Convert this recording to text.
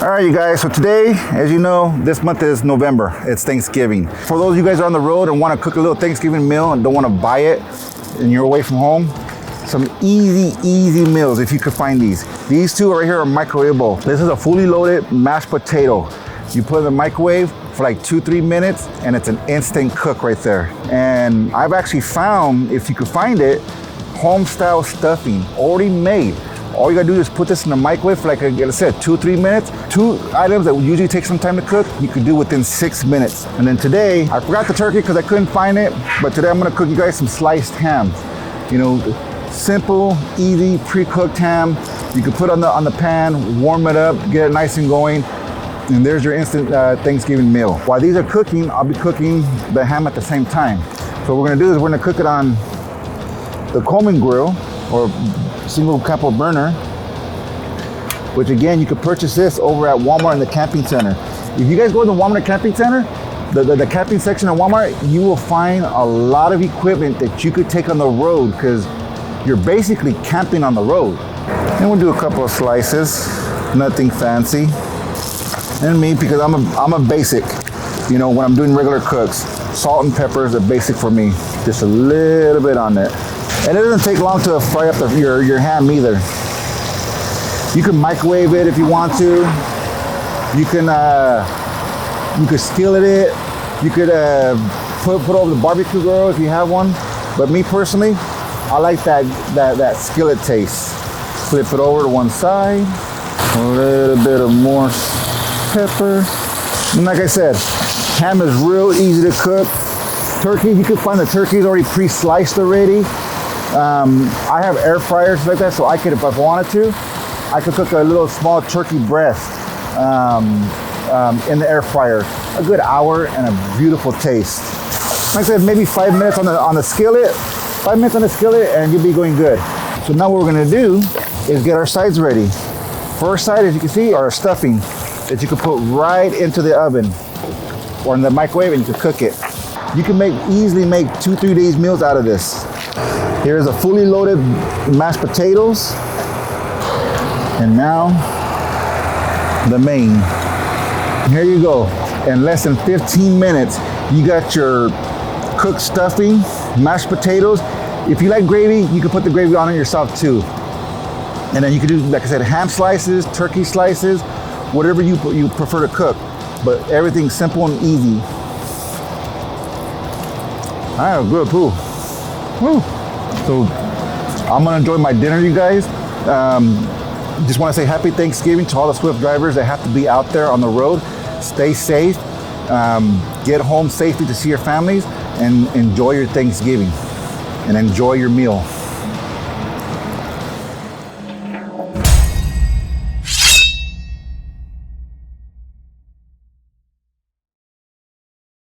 All right, you guys, so today, as you know, this month is November. It's Thanksgiving. For those of you guys are on the road and want to cook a little Thanksgiving meal and don't want to buy it and you're away from home, some easy meals if you could find these. These two right here are microwavable. This is a fully loaded mashed potato. You put it in the microwave for like 2-3 minutes and it's an instant cook right there. And I've actually found, if you could find it, home style stuffing already made. All you gotta do is put this in the microwave for like I said, 2-3 minutes. Two items that would usually take some time to cook, you could do within 6 minutes. And then today, I forgot the turkey because I couldn't find it, but today I'm gonna cook you guys some sliced ham. You know, simple, easy, pre-cooked ham. You can put on the pan, warm it up, get it nice and going, and there's your instant Thanksgiving meal. While these are cooking, I'll be cooking the ham at the same time. So what we're gonna do is we're gonna cook it on the Coleman grill or single couple burner, which again, you could purchase this over at Walmart in the camping center. If you guys go to the Walmart camping center, the camping section at Walmart, you will find a lot of equipment that you could take on the road because you're basically camping on the road. And we'll do a couple of slices, nothing fancy. And me, because I'm a basic, you know, when I'm doing regular cooks, salt and pepper is a basic for me. Just a little bit on it. And it doesn't take long to fry up your ham either. You can microwave it if you want to. You could skillet it. You could put over the barbecue grill if you have one. But me personally, I like that skillet taste. Flip it over to one side. A little bit of more pepper. And like I said, ham is real easy to cook. Turkey, you can find the turkeys already pre-sliced already. I have air fryers like that, so I could, if I wanted to, I could cook a little small turkey breast in the air fryer. A good hour and a beautiful taste. Like I said, maybe 5 minutes on the skillet. 5 minutes on the skillet, and you'll be going good. So now what we're gonna do is get our sides ready. First side, as you can see, are stuffing that you can put right into the oven or in the microwave, and you can cook it. You can easily make 2-3 days meals out of this. Here's a fully loaded mashed potatoes. And now, the main. Here you go. In less than 15 minutes, you got your cooked stuffing, mashed potatoes. If you like gravy, you can put the gravy on it yourself too. And then you can do, like I said, ham slices, turkey slices, whatever you prefer to cook. But everything's simple and easy. I have a good poo. Woo. So I'm gonna enjoy my dinner, you guys. Just wanna say happy Thanksgiving to all the Swift drivers that have to be out there on the road. Stay safe, get home safely to see your families, and enjoy your Thanksgiving and enjoy your meal.